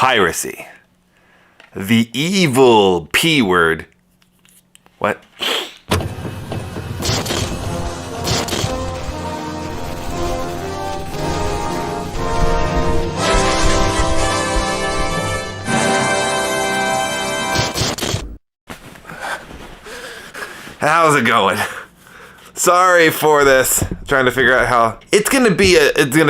Piracy. The evil P word. What? How's it going? Sorry for this. Trying to figure out how it's gonna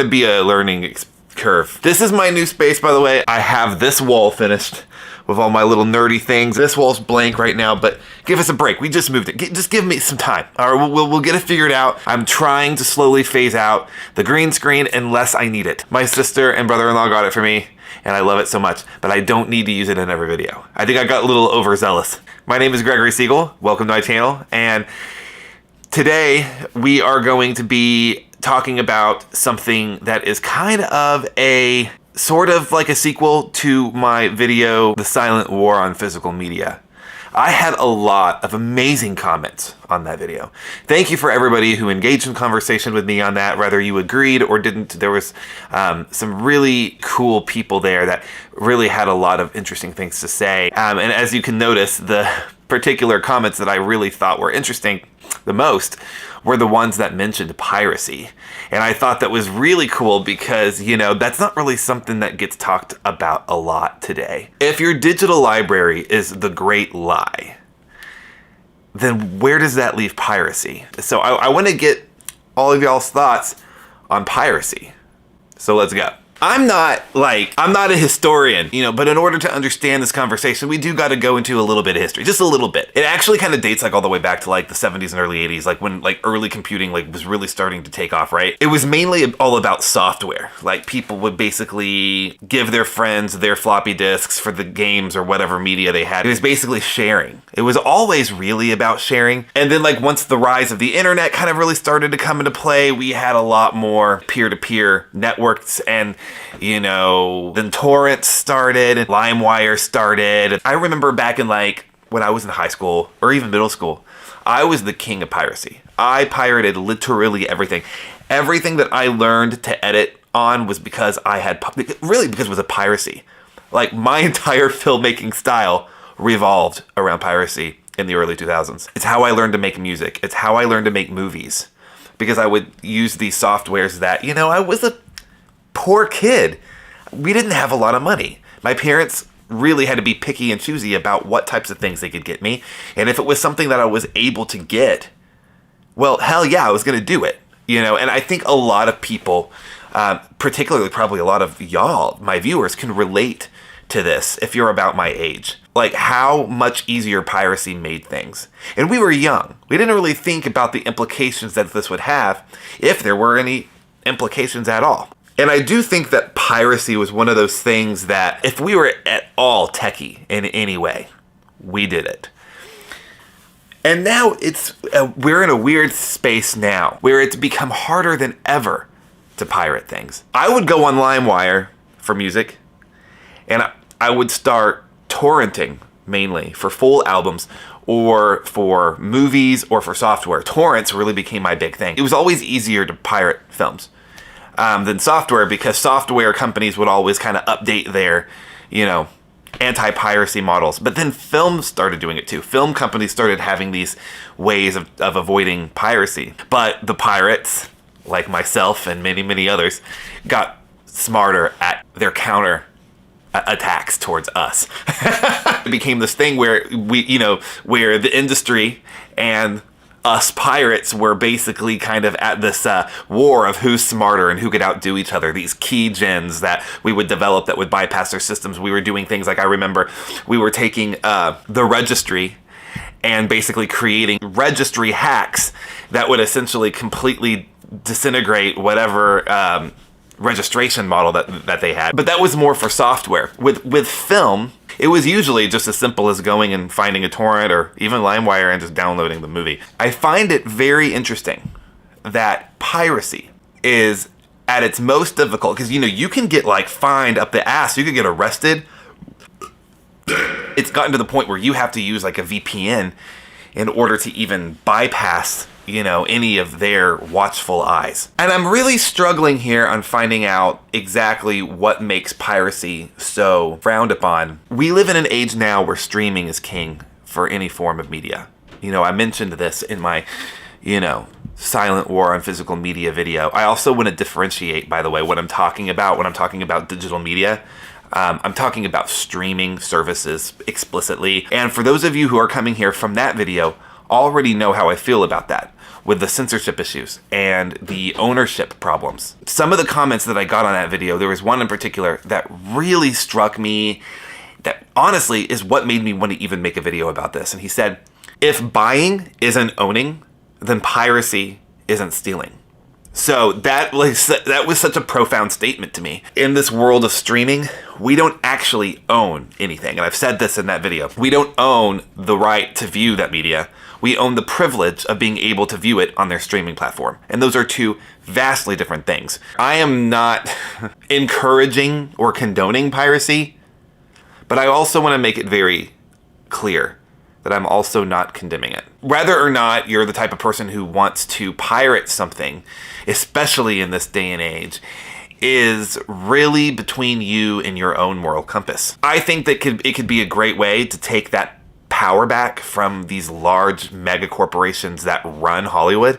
be a learning curve. This is my new space, by the way. I have this wall finished with all my little nerdy things. This wall's blank right now, but give us a break. We just moved it. Just give me some time. All right, we'll get it figured out. I'm trying to slowly phase out the green screen unless I need it. My sister and brother-in-law got it for me, and I love it so much, but I don't need to use it in every video. I think I got a little overzealous. My name is Gregory.Siegel. Welcome to my channel, and today we are going to be talking about something that is kind of a sort of like a sequel to my video, The Silent War on Physical Media. I had a lot of amazing comments on that video. Thank you for everybody who engaged in conversation with me on that, whether you agreed or didn't. There was some really cool people there that really had a lot of interesting things to say. And as you can notice, the particular comments that I really thought were interesting the most were the ones that mentioned piracy. And I thought that was really cool because, you know, that's not really something that gets talked about a lot today. If your digital library is the great lie, then where does that leave piracy? So I want to get all of y'all's thoughts on piracy. So let's go. I'm not a historian, you know, but in order to understand this conversation, we do got to go into a little bit of history, just a little bit. It actually kind of dates like all the way back to like the 70s and early 80s, like when like early computing like was really starting to take off, right? It was mainly all about software. Like people would basically give their friends their floppy disks for the games or whatever media they had. It was basically sharing. It was always really about sharing. And then like once the rise of the internet kind of really started to come into play, we had a lot more peer-to-peer networks, and you know, then torrents started and LimeWire started. I remember back in like when I was in high school or even middle school, I was the king of piracy. I pirated literally everything. Everything that I learned to edit on was because because it was a piracy. Like my entire filmmaking style revolved around piracy in the early 2000s. It's how I learned to make music. It's how I learned to make movies, because I would use these softwares that, you know, I was a poor kid. We didn't have a lot of money. My parents really had to be picky and choosy about what types of things they could get me. And if it was something that I was able to get, well, hell yeah, I was going to do it. You know, and I think a lot of people, particularly probably a lot of y'all, my viewers, can relate to this if you're about my age. Like how much easier piracy made things. And we were young. We didn't really think about the implications that this would have, if there were any implications at all. And I do think that piracy was one of those things that if we were at all techie in any way, we did it. And now we're in a weird space now where it's become harder than ever to pirate things. I would go on LimeWire for music, and I would start torrenting mainly for full albums or for movies or for software. Torrents really became my big thing. It was always easier to pirate films than software, because software companies would always kind of update their, you know, anti-piracy models. But then films started doing it too. Film companies started having these ways of avoiding piracy. But the pirates, like myself and many, many others, got smarter at their counter attacks towards us. It became this thing where where the industry and us pirates were basically kind of at this war of who's smarter and who could outdo each other. These key gens that we would develop that would bypass their systems. We were doing things like, I remember we were taking the registry and basically creating registry hacks that would essentially completely disintegrate whatever registration model that they had. But that was more for software. With film, it was usually just as simple as going and finding a torrent or even LimeWire and just downloading the movie. I find it very interesting that piracy is at its most difficult, because, you know, you can get like fined up the ass. You could get arrested. It's gotten to the point where you have to use like a VPN in order to even bypass any of their watchful eyes. And I'm really struggling here on finding out exactly what makes piracy so frowned upon. We live in an age now where streaming is king for any form of media. I mentioned this in my, silent war on physical media video. I also want to differentiate, by the way, what I'm talking about when I'm talking about digital media. I'm talking about streaming services explicitly. And for those of you who are coming here from that video, already know how I feel about that, with the censorship issues and the ownership problems. Some of the comments that I got on that video, there was one in particular that really struck me, that honestly is what made me want to even make a video about this. And he said, if buying isn't owning, then piracy isn't stealing. So that was such a profound statement to me. In this world of streaming, we don't actually own anything. And I've said this in that video. We don't own the right to view that media. We own the privilege of being able to view it on their streaming platform. And those are two vastly different things. I am not encouraging or condoning piracy, but I also want to make it very clear that I'm also not condemning it. Whether or not you're the type of person who wants to pirate something, especially in this day and age, is really between you and your own moral compass. I think that it could be a great way to take that power back from these large mega corporations that run Hollywood.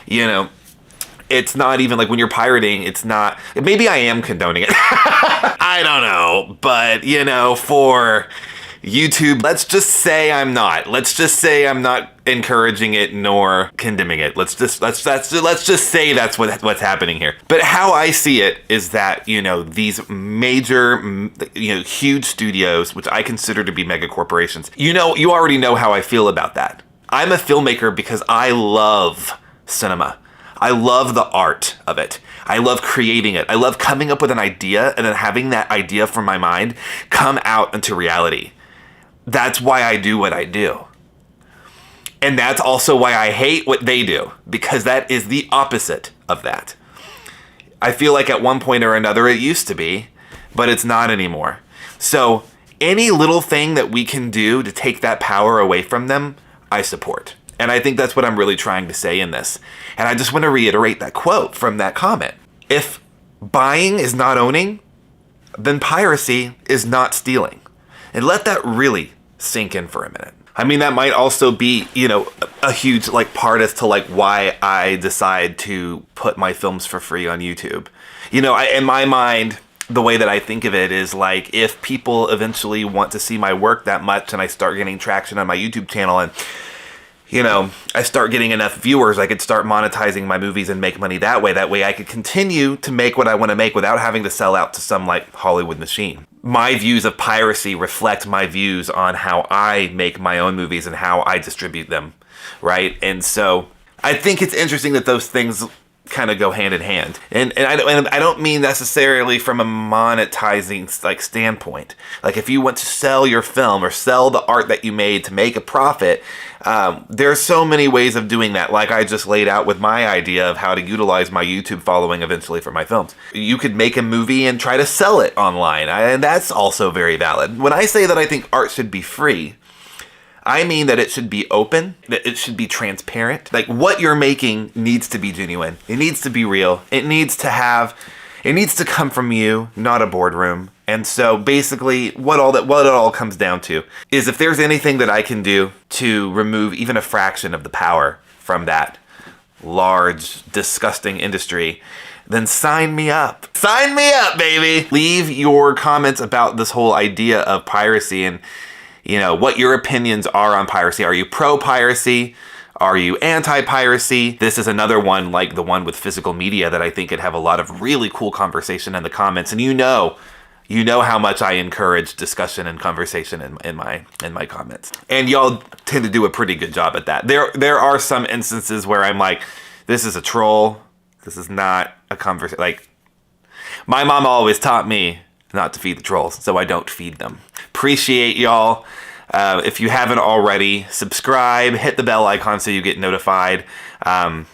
It's not even like when you're pirating, it's not, maybe I am condoning it. I don't know, but for YouTube, let's just say I'm not. Let's just say I'm not encouraging it nor condemning it. Let's just say that's what's happening here. But how I see it is that, these major, huge studios, which I consider to be mega corporations, you already know how I feel about that. I'm a filmmaker because I love cinema. I love the art of it. I love creating it. I love coming up with an idea and then having that idea from my mind come out into reality. That's why I do what I do. And that's also why I hate what they do, because that is the opposite of that. I feel like at one point or another it used to be, but it's not anymore. So any little thing that we can do to take that power away from them, I support. And I think that's what I'm really trying to say in this. And I just want to reiterate that quote from that comment. If buying is not owning, then piracy is not stealing. And let that really sink in for a minute. I mean, that might also be, a huge part as to why I decide to put my films for free on YouTube. In my mind, the way that I think of it is if people eventually want to see my work that much and I start getting traction on my YouTube channel and I start getting enough viewers, I could start monetizing my movies and make money that way. That way I could continue to make what I want to make without having to sell out to some Hollywood machine. My views of piracy reflect my views on how I make my own movies and how I distribute them, right? And so I think it's interesting that those things kind of go hand in hand. And I don't mean necessarily from a monetizing standpoint. If you want to sell your film or sell the art that you made to make a profit, there's so many ways of doing that. Like I just laid out with my idea of how to utilize my YouTube following eventually for my films. You could make a movie and try to sell it online, and that's also very valid. When I say that I think art should be free, I mean that it should be open, that it should be transparent. What you're making needs to be genuine. It needs to be real. It needs to come from you, not a boardroom. And so basically what it all comes down to is if there's anything that I can do to remove even a fraction of the power from that large, disgusting industry, then sign me up. Sign me up, baby! Leave your comments about this whole idea of piracy and what your opinions are on piracy. Are you pro-piracy? Are you anti-piracy? This is another one like the one with physical media that I think could have a lot of really cool conversation in the comments. And you know how much I encourage discussion and conversation in my comments. And y'all tend to do a pretty good job at that. There are some instances where I'm like, this is a troll. This is not a conversation. My mom always taught me not to feed the trolls, so I don't feed them. Appreciate y'all. If you haven't already, subscribe, hit the bell icon so you get notified. Again,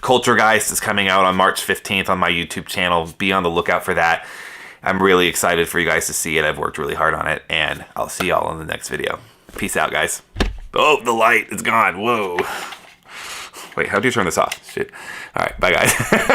Culturegeist is coming out on March 15th on my YouTube channel. Be on the lookout for that. I'm really excited for you guys to see it. I've worked really hard on it, and I'll see y'all in the next video. Peace out, guys. Oh, the light is gone. Whoa. Wait, how do you turn this off? Shit. All right, bye guys.